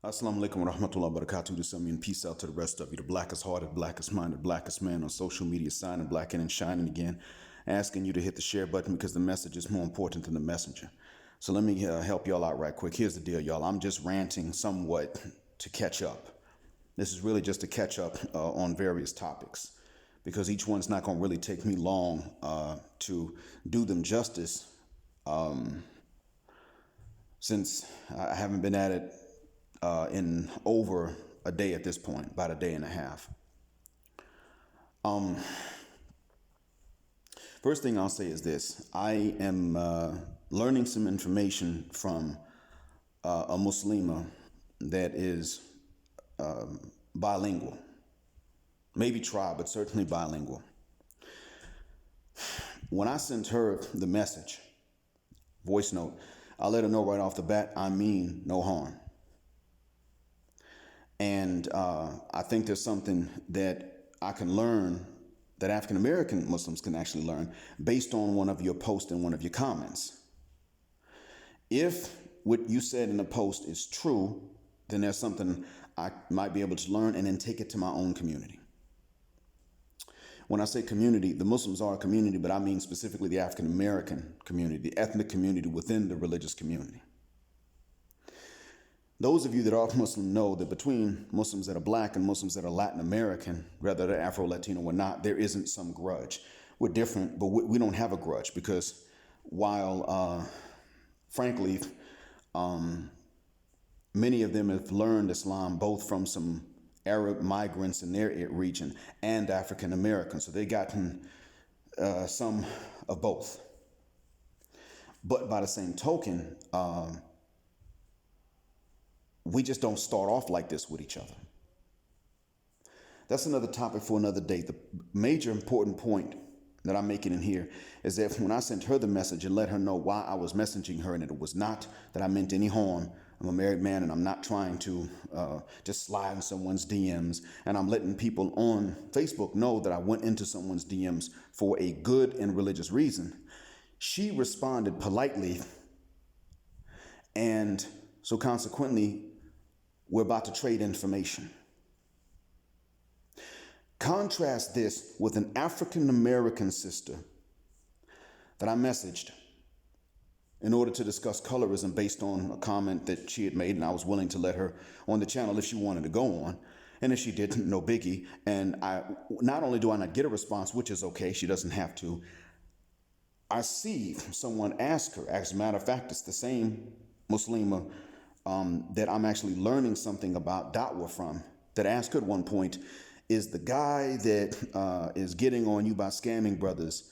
Assalamu alaikum wa rahmatullahi wa barakatuh. To some and peace out to the rest of you. The blackest hearted, blackest minded, blackest man on social media, signing, blacking and shining again, asking you to hit the share button because the message is more important than the messenger. So let me help y'all out right quick. Here's the deal, y'all. I'm just ranting somewhat to catch up. This is really just to catch up on various topics because each one's not going to really take me long to do them justice since I haven't been at it in over a day at this point, about a day and a half. First thing I'll say is this. I am learning some information from a Muslima that is bilingual. Maybe tri, but certainly bilingual. When I sent her the message, voice note, I let her know right off the bat, I mean no harm. And I think there's something that I can learn that African American Muslims can actually learn based on one of your posts and one of your comments. If what you said in the post is true, then there's something I might be able to learn and then take it to my own community. When I say community, the Muslims are a community, but I mean specifically the African American community, the ethnic community within the religious community. Those of you that are Muslim know that between Muslims that are black and Muslims that are Latin American, whether they're Afro-Latino or not, there isn't some grudge. We're different, but we don't have a grudge because while, frankly, many of them have learned Islam both from some Arab migrants in their region and African Americans. So they've gotten some of both. But by the same token, we just don't start off like this with each other. That's another topic for another day. The major important point that I'm making in here is that when I sent her the message and let her know why I was messaging her, and it was not that I meant any harm. I'm a married man and I'm not trying to just slide in someone's DMs. And I'm letting people on Facebook know that I went into someone's DMs for a good and religious reason. She responded politely. And so consequently, we're about to trade information. Contrast this with an African American sister that I messaged in order to discuss colorism based on a comment that she had made, and I was willing to let her on the channel if she wanted to go on. And if she didn't, no biggie. And not only do I not get a response, which is okay, she doesn't have to, I see someone ask her, as a matter of fact, it's the same Muslima that I'm actually learning something about da'wah from, that asked her at one point, is the guy that is getting on you by scamming brothers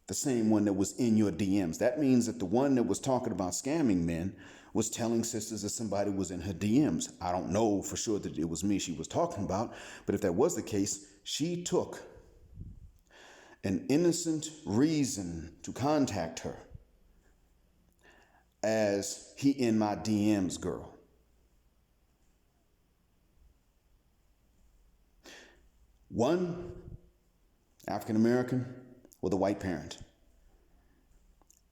the same one that was in your DMs? That means that the one that was talking about scamming men was telling sisters that somebody was in her DMs. I don't know for sure that it was me she was talking about, but if that was the case, she took an innocent reason to contact her as he in my DMs girl. One, African American with a white parent.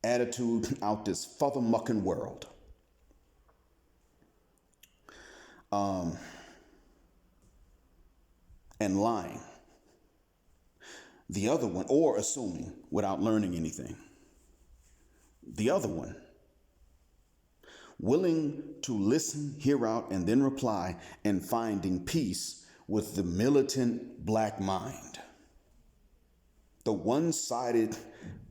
Attitude out this father mucking world. And lying. The other one, or assuming without learning anything. The other one, willing to listen, hear out, and then reply, and finding peace with the militant black mind. The one-sided,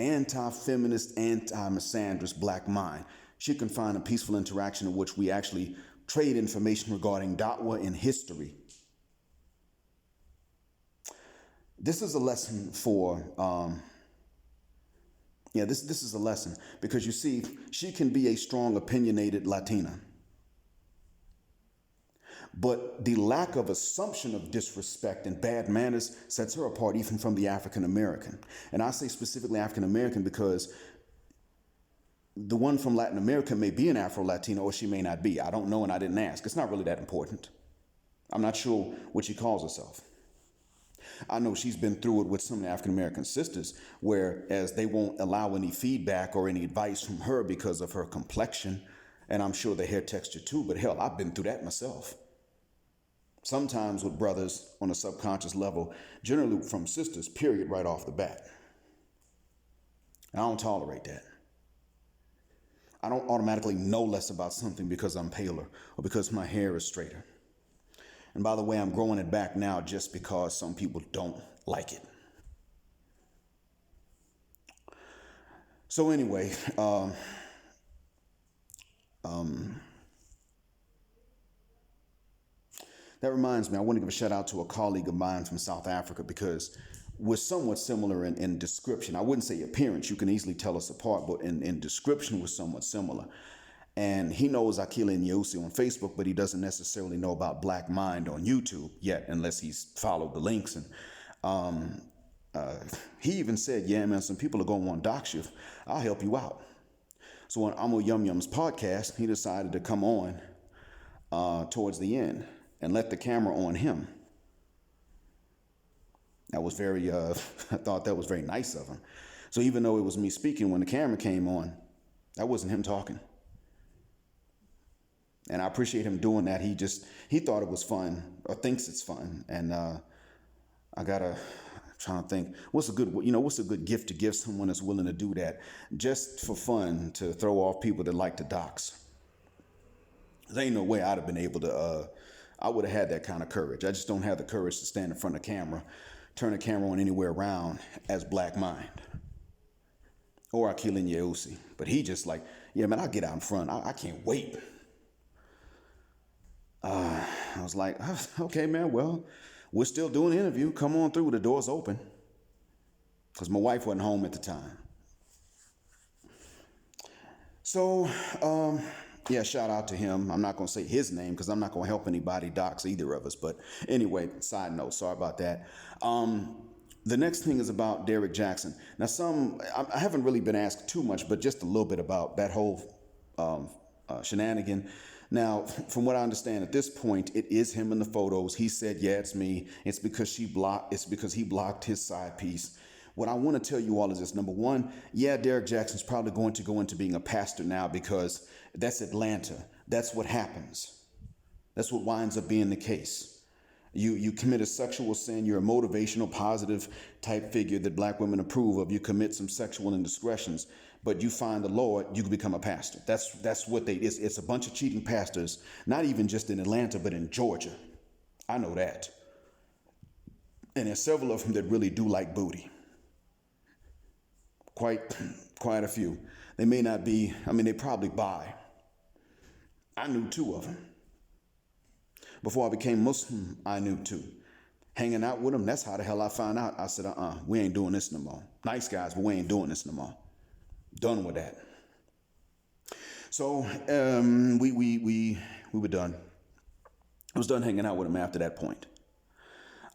anti-feminist, anti-misandrist black mind. She can find a peaceful interaction in which we actually trade information regarding da'wah and history. This is a lesson for... This is a lesson because you see, she can be a strong, opinionated Latina. But the lack of assumption of disrespect and bad manners sets her apart even from the African American. And I say specifically African American because the one from Latin America may be an Afro-Latino or she may not be. I don't know and I didn't ask. It's not really that important. I'm not sure what she calls herself. I know she's been through it with some African American sisters, whereas they won't allow any feedback or any advice from her because of her complexion And I'm sure the hair texture too, but hell, I've been through that myself. Sometimes with brothers on a subconscious level, generally from sisters, period, right off the bat. And I don't tolerate that. I don't automatically know less about something because I'm paler or because my hair is straighter. And by the way, I'm growing it back now just because some people don't like it. So anyway, that reminds me, I want to give a shout out to a colleague of mine from South Africa because we're somewhat similar in description. I wouldn't say appearance. You can easily tell us apart, but in description, we're somewhat similar. And he knows Akila Nyusi on Facebook, but he doesn't necessarily know about Black Mind on YouTube yet, unless he's followed the links. And he even said, yeah, man, some people are going to want to dox you. I'll help you out. So on Amo Yum Yum's podcast, he decided to come on towards the end and let the camera on him. That was very, I thought that was very nice of him. So even though it was me speaking when the camera came on, that wasn't him talking. And I appreciate him doing that. He thought it was fun or thinks it's fun. And trying to think, what's a good gift to give someone that's willing to do that just for fun, to throw off people that like to dox. There ain't no way I'd have been able to, I would have had that kind of courage. I just don't have the courage to stand in front of the camera, turn the camera on anywhere around as Black Mind or Akila Nyusi. But he just like, yeah, man, I'll get out in front. I can't wait. I was like, okay, man, well, we're still doing the interview. Come on through. The door's open. Because my wife wasn't home at the time. So, yeah, shout out to him. I'm not going to say his name because I'm not going to help anybody dox either of us. But anyway, side note, sorry about that. The next thing is about Derrick Jaxn. Now, I haven't really been asked too much, but just a little bit about that whole shenanigan. Now, from what I understand at this point, it is him in the photos. He said, yeah, it's me. It's because he blocked his side piece. What I want to tell you all is this. Number one, yeah, Derrick Jaxn's probably going to go into being a pastor now because that's Atlanta. That's what happens. That's what winds up being the case. You commit a sexual sin. You're a motivational, positive type figure that Black women approve of. You commit some sexual indiscretions, but you find the Lord, you can become a pastor. That's what it's a bunch of cheating pastors, not even just in Atlanta, but in Georgia. I know that. And there's several of them that really do like booty. Quite a few. They may not be, they probably bi. I knew two of them. Before I became Muslim, I knew two. Hanging out with them, that's how the hell I found out. I said, we ain't doing this no more. Nice guys, but we ain't doing this no more. Done with that. So we were done. I was done hanging out with them after that point.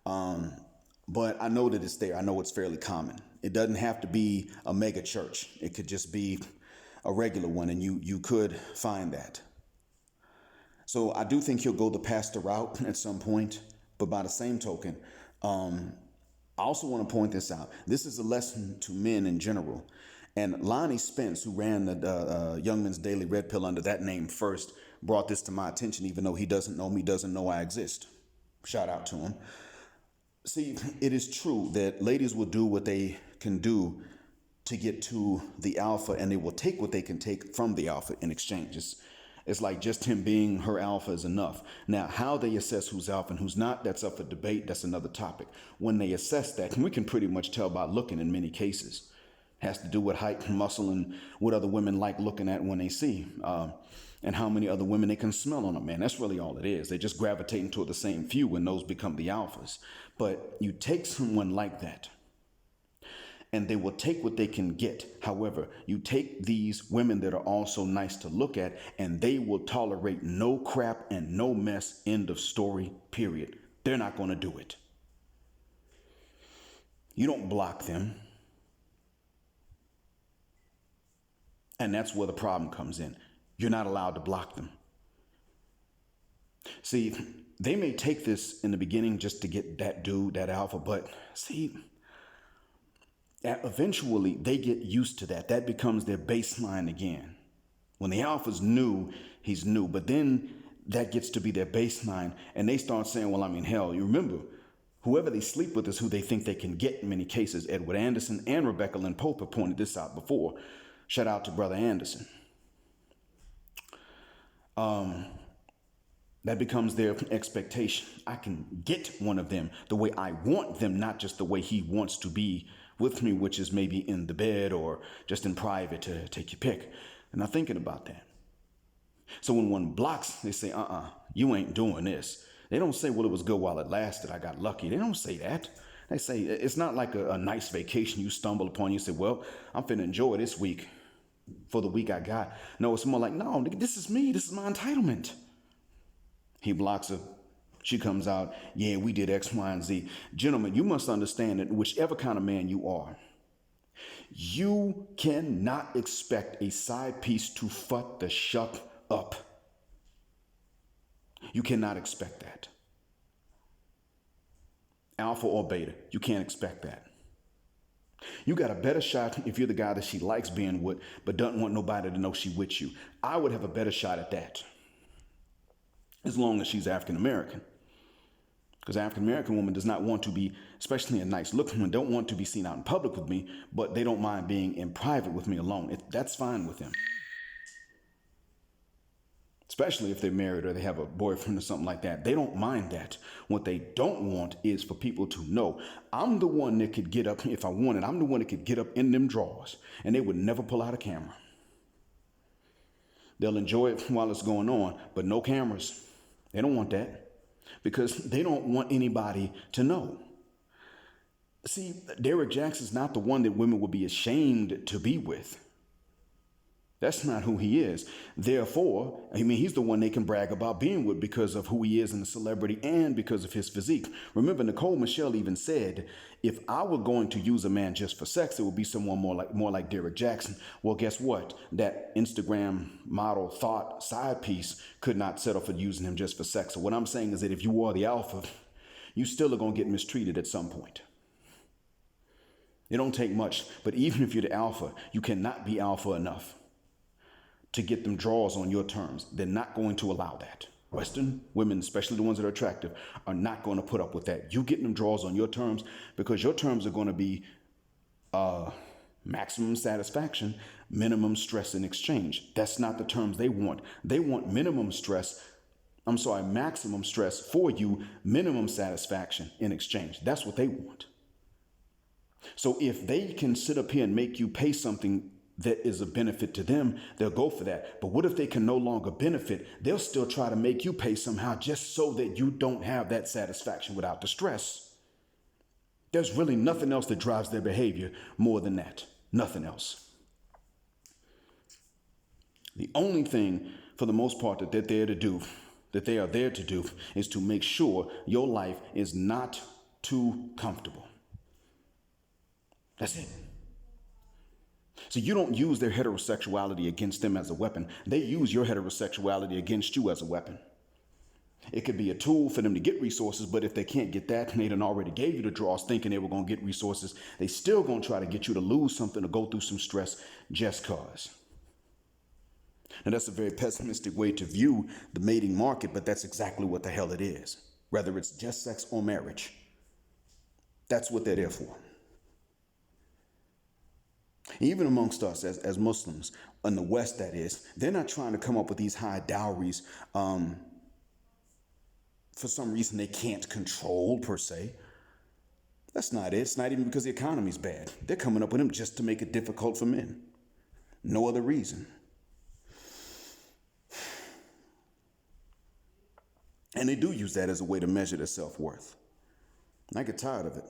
But I know that it's there. I know it's fairly common. It doesn't have to be a mega church. It could just be a regular one, and you could find that. So I do think he'll go the pastor route at some point. But by the same token, I also want to point this out. This is a lesson to men in general. And Lonnie Spence, who ran the Young Men's Daily Red Pill under that name first, brought this to my attention, even though he doesn't know me, doesn't know I exist. Shout out to him. See, it is true that ladies will do what they can do to get to the alpha, and they will take what they can take from the alpha in exchange. It's like just him being her alpha is enough. Now, how they assess who's alpha and who's not, that's up for debate. That's another topic. When they assess that, and we can pretty much tell by looking in many cases. Has to do with height and muscle and what other women like looking at when they see, and how many other women they can smell on a man. That's really all it is. They just gravitate toward the same few when those become the alphas. But you take someone like that, and they will take what they can get. However, you take these women that are also nice to look at, and they will tolerate no crap and no mess. End of story, period. They're not going to do it. You don't block them. And that's where the problem comes in. You're not allowed to block them. See, they may take this in the beginning just to get that dude, that alpha, but see, eventually they get used to that. That becomes their baseline again. When the alpha's new, he's new. But then that gets to be their baseline, and they start saying, well, I mean, hell, you remember, whoever they sleep with is who they think they can get in many cases. Edward Anderson and Rebecca Lynn Pope have pointed this out before. Shout out to Brother Anderson. That becomes their expectation. I can get one of them the way I want them, not just the way he wants to be with me, which is maybe in the bed or just in private, to take your pick. They're not thinking about that. So when one blocks, they say, you ain't doing this. They don't say, well, it was good while it lasted. I got lucky. They don't say that. They say, it's not like a nice vacation you stumble upon. You say, well, I'm finna enjoy this week for the week I got. No, it's more like, no, this is me. This is my entitlement. He blocks her. She comes out. Yeah, we did X, Y, and Z. Gentlemen, you must understand that whichever kind of man you are, you cannot expect a side piece to fuck the shuck up. You cannot expect that. Alpha or beta, you can't expect that. You got a better shot if you're the guy that she likes being with, but doesn't want nobody to know she with you. I would have a better shot at that, as long as she's African American. Because African American woman does not want to be, especially a nice looking one, don't want to be seen out in public with me, but they don't mind being in private with me alone. That's fine with them. Especially if they're married or they have a boyfriend or something like that. They don't mind that. What they don't want is for people to know, I'm the one that could get up, if I wanted, I'm the one that could get up in them drawers, and they would never pull out a camera. They'll enjoy it while it's going on, but no cameras. They don't want that because they don't want anybody to know. See, Derrick Jaxn is not the one that women would be ashamed to be with. That's not who he is. Therefore, he's the one they can brag about being with because of who he is and the celebrity and because of his physique. Remember, Nicole Michelle even said, if I were going to use a man just for sex, it would be someone more like Derrick Jaxn. Well, guess what? That Instagram model thought side piece could not settle for using him just for sex. So what I'm saying is that if you are the alpha, you still are going to get mistreated at some point. It don't take much, but even if you're the alpha, you cannot be alpha enough to get them draws on your terms. They're not going to allow that. Western women, especially the ones that are attractive, are not going to put up with that. You getting them draws on your terms because your terms are going to be maximum satisfaction, minimum stress in exchange. That's not the terms they want. They want maximum stress for you, minimum satisfaction in exchange. That's what they want. So if they can sit up here and make you pay something that is a benefit to them, they'll go for that. But what if they can no longer benefit? They'll still try to make you pay somehow just so that you don't have that satisfaction without the stress. There's really nothing else that drives their behavior more than that. Nothing else. The only thing, for the most part, that they are there to do is to make sure your life is not too comfortable. That's it. So you don't use their heterosexuality against them as a weapon. They use your heterosexuality against you as a weapon. It could be a tool for them to get resources, but if they can't get that, and they done already gave you the draws thinking they were going to get resources, they still going to try to get you to lose something or go through some stress just cause. Now that's a very pessimistic way to view the mating market, but that's exactly what the hell it is. Whether it's just sex or marriage, that's what they're there for. Even amongst us as Muslims, in the West that is, they're not trying to come up with these high dowries for some reason they can't control per se. That's not it. It's not even because the economy's bad. They're coming up with them just to make it difficult for men. No other reason. And they do use that as a way to measure their self-worth. And I get tired of it.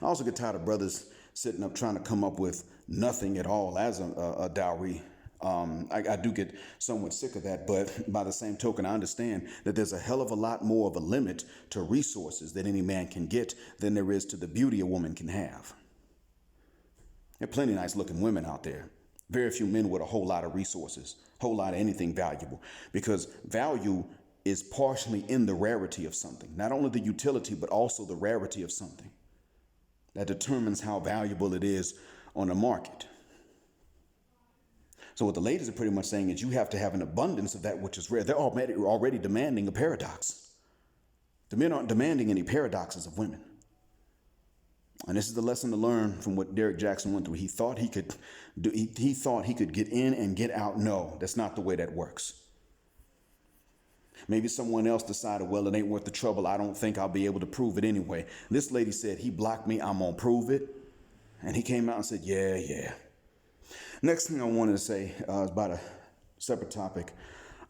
I also get tired of brothers sitting up trying to come up with nothing at all as a dowry. I do get somewhat sick of that, but by the same token, I understand that there's a hell of a lot more of a limit to resources that any man can get than there is to the beauty a woman can have. There are plenty of nice looking women out there. Very few men with a whole lot of resources, whole lot of anything valuable, because value is partially in the rarity of something. Not only the utility, but also the rarity of something. That determines how valuable it is on the market. So what the ladies are pretty much saying is you have to have an abundance of that which is rare. They're already demanding a paradox. The men aren't demanding any paradoxes of women. And this is the lesson to learn from what Derrick Jaxn went through. He thought he could get in and get out. No, that's not the way that works. Maybe someone else decided, well, it ain't worth the trouble. I don't think I'll be able to prove it anyway. This lady said, he blocked me. I'm going to prove it. And he came out and said, yeah. Next thing I wanted to say is about a separate topic.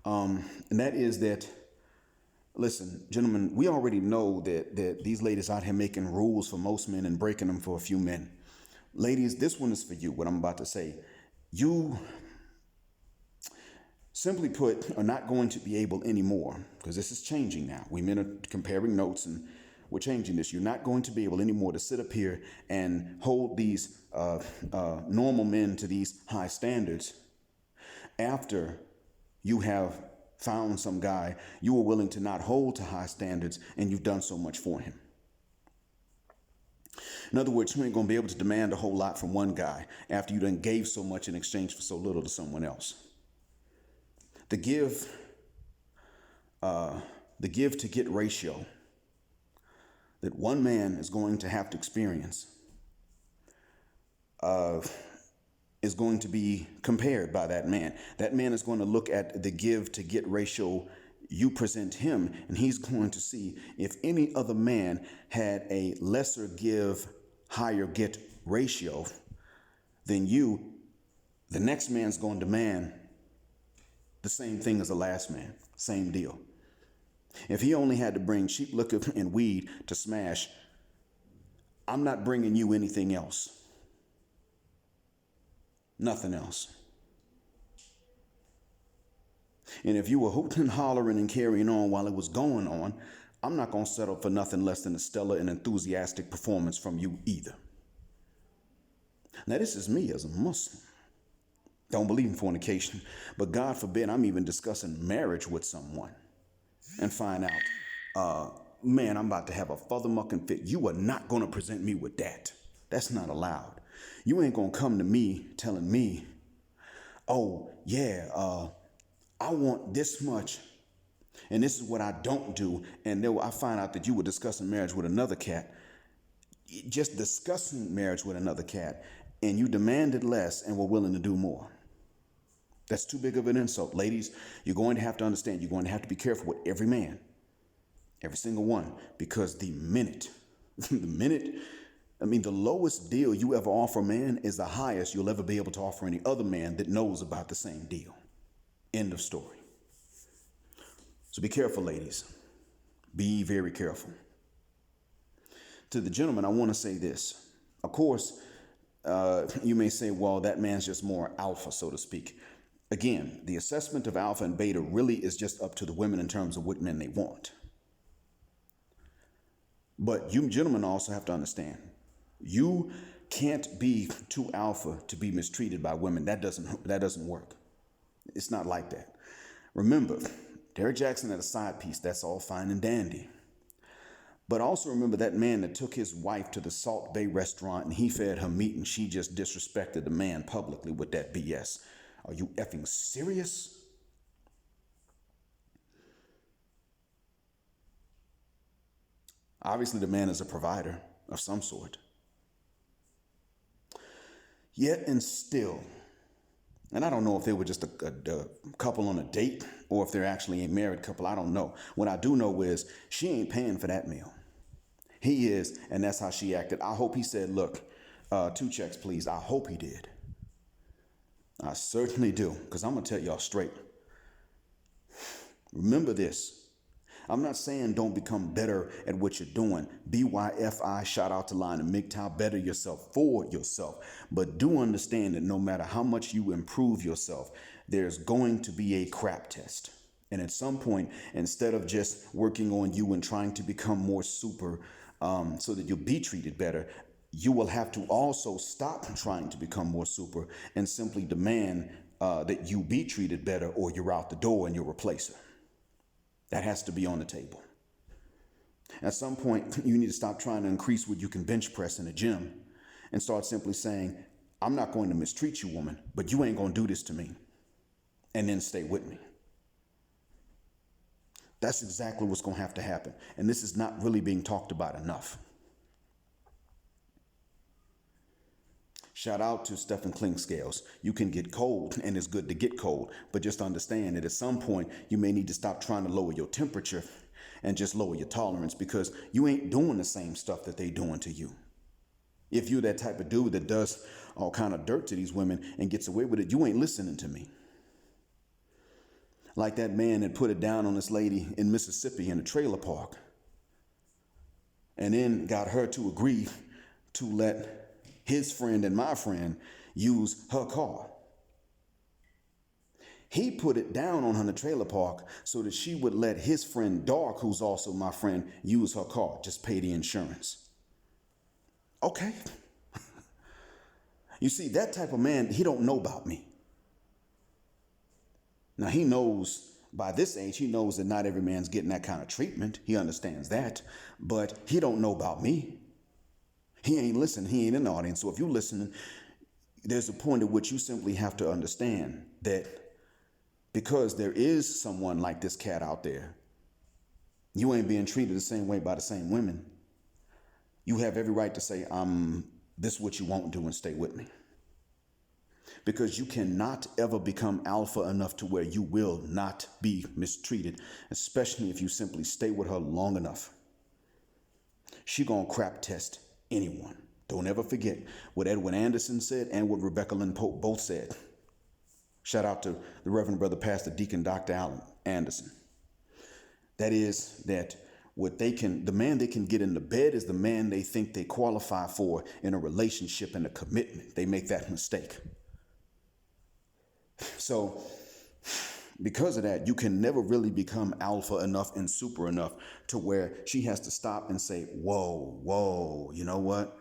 And that is that, listen, gentlemen, we already know that these ladies out here making rules for most men and breaking them for a few men. Ladies, this one is for you, what I'm about to say. You, simply put, are not going to be able anymore, because this is changing now. We men are comparing notes and we're changing this. You're not going to be able anymore to sit up here and hold these normal men to these high standards after you have found some guy you were willing to not hold to high standards and you've done so much for him. In other words, you ain't going to be able to demand a whole lot from one guy after you done gave so much in exchange for so little to someone else. The give to get ratio that one man is going to have to experience is going to be compared by that man. That man is going to look at the give to get ratio you present him, and he's going to see if any other man had a lesser give, higher get ratio than you, the next man's going to demand the same thing as the last man. Same deal. If he only had to bring cheap liquor and weed to smash, I'm not bringing you anything else. Nothing else. And if you were hooting and hollering and carrying on while it was going on, I'm not going to settle for nothing less than a stellar and enthusiastic performance from you either. Now, this is me as a Muslim. Don't believe in fornication, but God forbid I'm even discussing marriage with someone and find out, man, I'm about to have a furthermucking fit. You are not going to present me with that. That's not allowed. You ain't going to come to me telling me, oh, yeah, I want this much, and this is what I don't do. And then I find out that you were discussing marriage with another cat, just discussing marriage with another cat, and you demanded less and were willing to do more. That's too big of an insult. Ladies, you're going to have to understand, you're going to have to be careful with every man, every single one, because the lowest deal you ever offer a man is the highest you'll ever be able to offer any other man that knows about the same deal. End of story. So be careful, ladies. Be very careful. To the gentleman, I want to say this. Of course, you may say, well, that man's just more alpha, so to speak. Again, the assessment of alpha and beta really is just up to the women in terms of what men they want. But you gentlemen also have to understand, you can't be too alpha to be mistreated by women. That doesn't work. It's not like that. Remember, Derrick Jaxn had a side piece. That's all fine and dandy. But also remember that man that took his wife to the Salt Bay restaurant and he fed her meat and she just disrespected the man publicly with that BS. Are you effing serious? Obviously, the man is a provider of some sort. Yet and still, and I don't know if they were just a couple on a date or if they're actually a married couple. I don't know. What I do know is she ain't paying for that meal. He is, and that's how she acted. I hope he said, look, 2 checks, please. I hope he did. I certainly do, because I'm going to tell y'all straight. Remember this. I'm not saying don't become better at what you're doing. BYFI, shout out to Line and MGTOW, better yourself for yourself. But do understand that no matter how much you improve yourself, there's going to be a crap test. And at some point, instead of just working on you and trying to become more super so that you'll be treated better, you will have to also stop trying to become more super and simply demand that you be treated better or you're out the door and you'll replace her. That has to be on the table. At some point, you need to stop trying to increase what you can bench press in the gym and start simply saying, I'm not going to mistreat you, woman, but you ain't going to do this to me. and then stay with me. That's exactly what's going to have to happen. And this is not really being talked about enough. Shout out to Stephen Klingscales. You can get cold, and it's good to get cold, but just understand that at some point you may need to stop trying to lower your temperature and just lower your tolerance, because you ain't doing the same stuff that they doing to you. If you're that type of dude that does all kind of dirt to these women and gets away with it, you ain't listening to me. Like that man that put it down on this lady in Mississippi in a trailer park and then got her to agree to let his friend and my friend use her car. He put it down on her in the trailer park so that she would let his friend Dark, who's also my friend, use her car, just pay the insurance. Okay. You see, that type of man, he don't know about me. Now, he knows by this age, he knows that not every man's getting that kind of treatment. He understands that, but he don't know about me. He ain't listening. He ain't in the audience. So if you're listening, there's a point at which you simply have to understand that because there is someone like this cat out there, you ain't being treated the same way by the same women. You have every right to say, this is what you won't do and stay with me. Because you cannot ever become alpha enough to where you will not be mistreated, especially if you simply stay with her long enough. She gonna crap test anyone. Don't ever forget what Edwin Anderson said and what Rebecca Lynn Pope both said. Shout out to the Reverend Brother Pastor Deacon Dr. Allen Anderson. That is that the man they can get in the bed is the man they think they qualify for in a relationship and a commitment. They make that mistake. So because of that, you can never really become alpha enough and super enough to where she has to stop and say, whoa, you know what?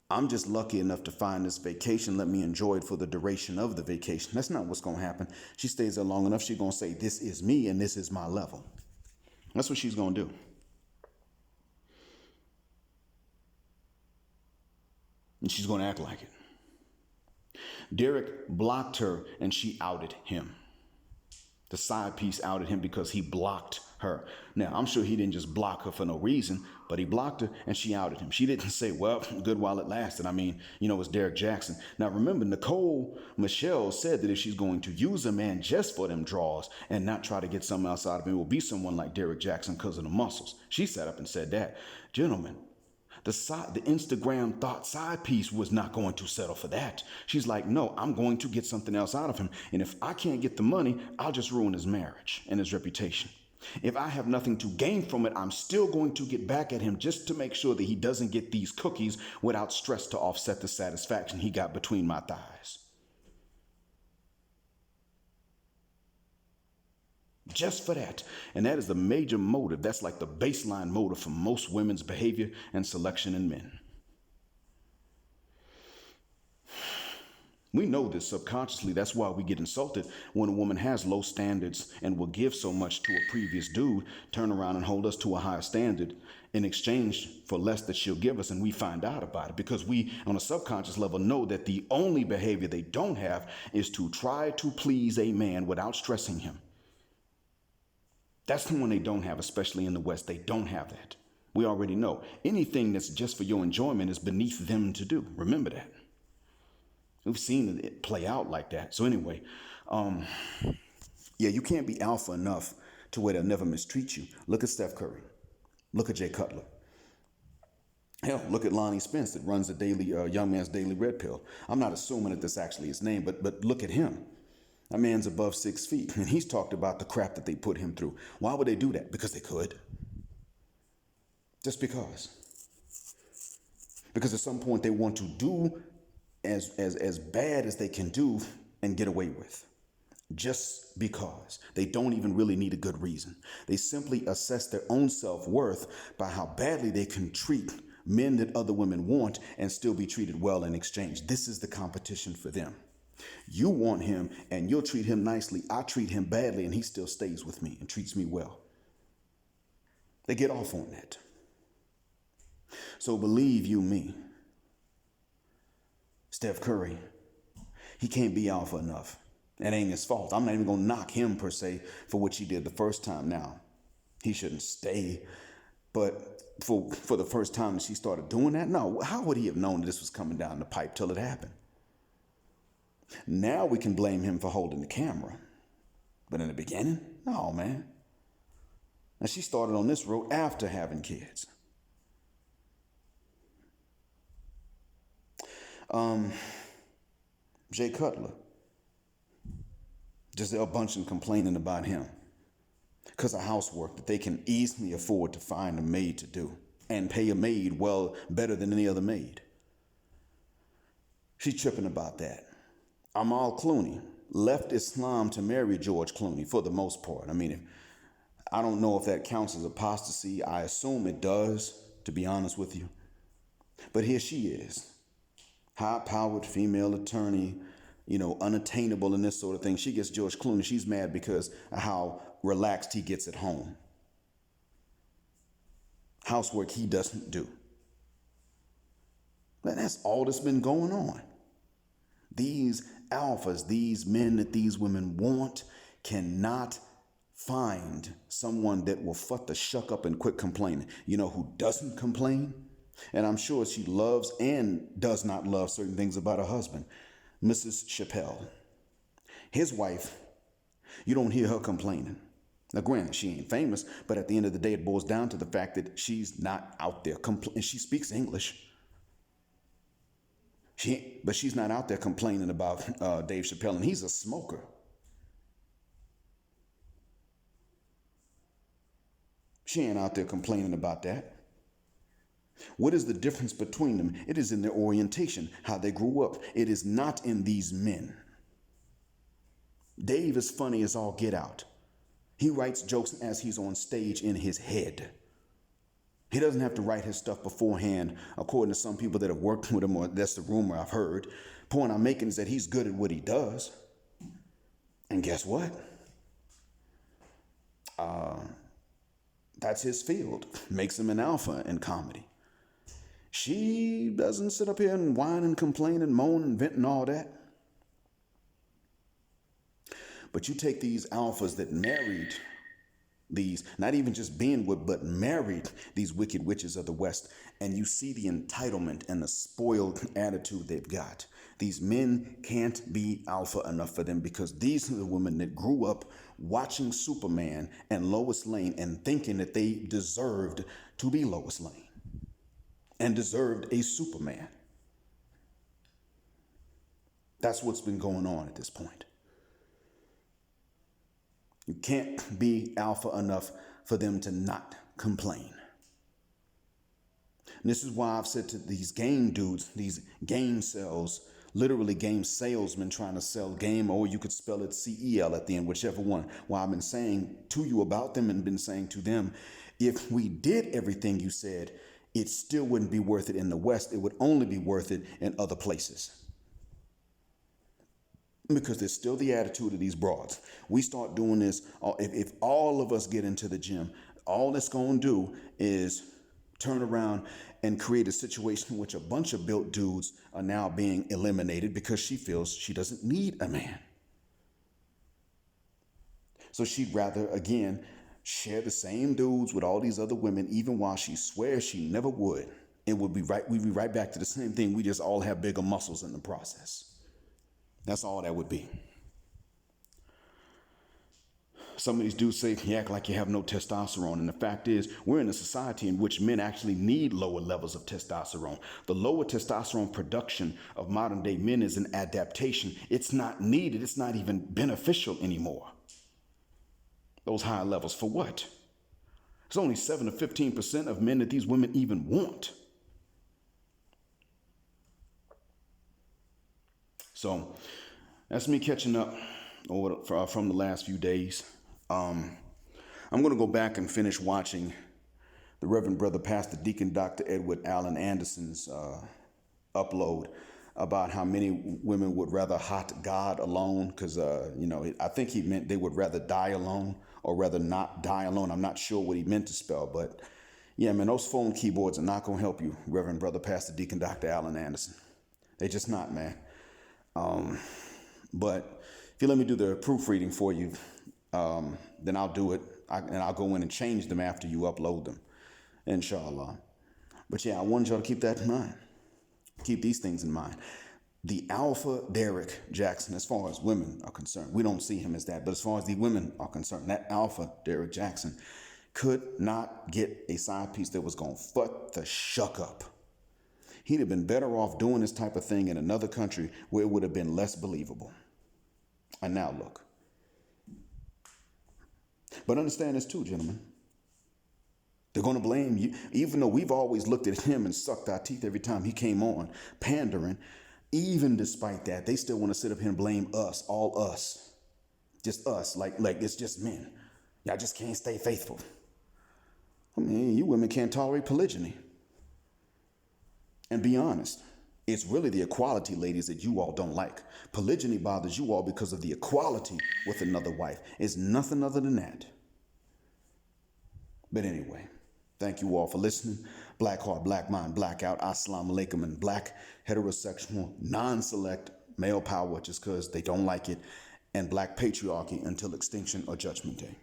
I'm just lucky enough to find this vacation. Let me enjoy it for the duration of the vacation. That's not what's going to happen. She stays there long enough. She's going to say, this is me and this is my level. That's what she's going to do. And she's going to act like it. Derrick blocked her and she outed him. The side piece outed him because he blocked her. Now, I'm sure he didn't just block her for no reason, but he blocked her and she outed him. She didn't say, well, good while it lasted. I mean, it's Derrick Jaxn. Now, remember, Nicole Michelle said that if she's going to use a man just for them draws and not try to get something else out of him, it will be someone like Derrick Jaxn because of the muscles. She sat up and said that. Gentlemen, the Instagram thought side piece was not going to settle for that. She's like, no, I'm going to get something else out of him. And if I can't get the money, I'll just ruin his marriage and his reputation. If I have nothing to gain from it, I'm still going to get back at him just to make sure that he doesn't get these cookies without stress to offset the satisfaction he got between my thighs. Just for that. And that is the major motive. That's like the baseline motive for most women's behavior and selection in men. We know this subconsciously. That's why we get insulted when a woman has low standards and will give so much to a previous dude, turn around and hold us to a higher standard in exchange for less that she'll give us, and we find out about it because we, on a subconscious level, know that the only behavior they don't have is to try to please a man without stressing him. That's the one they don't have, especially in the West. They don't have that. We already know. Anything that's just for your enjoyment is beneath them to do. Remember that. We've seen it play out like that. So anyway, you can't be alpha enough to where they'll never mistreat you. Look at Steph Curry. Look at Jay Cutler. Hell, look at Lonnie Spence that runs the daily Young Man's Daily Red Pill. I'm not assuming that that's actually his name, but look at him. That man's above 6 feet, and he's talked about the crap that they put him through. Why would they do that? Because they could. Just because. Because at some point they want to do as bad as they can do and get away with. Just because. They don't even really need a good reason. They simply assess their own self-worth by how badly they can treat men that other women want and still be treated well in exchange. This is the competition for them. You want him and you'll treat him nicely. I treat him badly and he still stays with me and treats me well. They get off on that. So believe you me, Steph Curry, he can't be alpha enough It ain't his fault. I'm not even going to knock him per se for what he did the first time. Now, he shouldn't stay. But for the first time that she started doing that, no, how would he have known this was coming down the pipe till it happened? Now we can blame him for holding the camera. But in the beginning, no, man. And she started on this road after having kids. Jay Cutler. Giselle Bundchen complaining about him because of housework that they can easily afford to find a maid to do and pay a maid well better than any other maid. She's tripping about that. Amal Clooney left Islam to marry George Clooney for the most part. I mean, I don't know if that counts as apostasy. I assume it does, to be honest with you. But here she is, high-powered female attorney, unattainable and this sort of thing. She gets George Clooney. She's mad because of how relaxed he gets at home. Housework he doesn't do. But that's all that's been going on. These alphas, these men that these women want, cannot find someone that will fuck the shuck up and quit complaining. You know who doesn't complain? And I'm sure she loves and does not love certain things about her husband. Mrs. Chappelle. His wife, you don't hear her complaining. Now, granted, she ain't famous, but at the end of the day, it boils down to the fact that she's not out there complaining. She speaks English. But she's not out there complaining about Dave Chappelle, and he's a smoker. She ain't out there complaining about that. What is the difference between them? It is in their orientation, how they grew up. It is not in these men. Dave is funny as all get out. He writes jokes as he's on stage in his head. He doesn't have to write his stuff beforehand, according to some people that have worked with him, or that's the rumor I've heard. Point I'm making is that he's good at what he does. And guess what? That's his field. Makes him an alpha in comedy. She doesn't sit up here and whine and complain and moan and vent and all that. But you take these alphas that married these, not even just being with, but married these wicked witches of the West, and you see the entitlement and the spoiled attitude they've got. These men can't be alpha enough for them because these are the women that grew up watching Superman and Lois Lane and thinking that they deserved to be Lois Lane and deserved a Superman. That's what's been going on at this point. You can't be alpha enough for them to not complain. And this is why I've said to these game dudes, these game cells, literally game salesmen trying to sell game, or you could spell it CEL at the end, whichever one. Why I've been saying to you about them and been saying to them, if we did everything you said, it still wouldn't be worth it in the West. It would only be worth it in other places. Because there's still the attitude of these broads. We start doing this, if all of us get into the gym, all it's going to do is turn around and create a situation in which a bunch of built dudes are now being eliminated because she feels she doesn't need a man. So she'd rather, again, share the same dudes with all these other women, even while she swears she never would. We'd be right back to the same thing. We just all have bigger muscles in the process. That's all that would be. Some of these dudes say you act like you have no testosterone. And the fact is, we're in a society in which men actually need lower levels of testosterone. The lower testosterone production of modern day men is an adaptation. It's not needed. It's not even beneficial anymore. Those higher levels for what? It's only 7 to 15% of men that these women even want. So that's me catching up from the last few days. I'm going to go back and finish watching the Reverend Brother Pastor Deacon Dr. Edward Allen Anderson's upload about how many women would rather hot God alone because, I think he meant they would rather die alone or rather not die alone. I'm not sure what he meant to spell, but yeah, man, those phone keyboards are not going to help you, Reverend Brother Pastor Deacon Dr. Allen Anderson. They're just not, man. But If you let me do the proofreading for you, then I'll do it. And I'll go in and change them after you upload them, inshallah. But yeah, I wanted y'all to keep that in mind. Keep these things in mind. The alpha Derrick Jaxn, as far as women are concerned, we don't see him as that, but as far as the women are concerned, that alpha Derrick Jaxn could not get a side piece that was going to fuck the shuck up. He'd have been better off doing this type of thing in another country where it would have been less believable. And now look. But understand this too, gentlemen. They're going to blame you, even though we've always looked at him and sucked our teeth every time he came on, pandering. Even despite that, they still want to sit up here and blame us, all us. Just us, like it's just men. Y'all just can't stay faithful. I mean, you women can't tolerate polygyny. And be honest, it's really the equality, ladies, that you all don't like. Polygyny bothers you all because of the equality with another wife. It's nothing other than that. But anyway, thank you all for listening. Black Heart, Black Mind, Blackout, Assalamu Alaikum, and Black Heterosexual, Non-Select Male Power just because they don't like it, and Black Patriarchy until extinction or Judgment Day.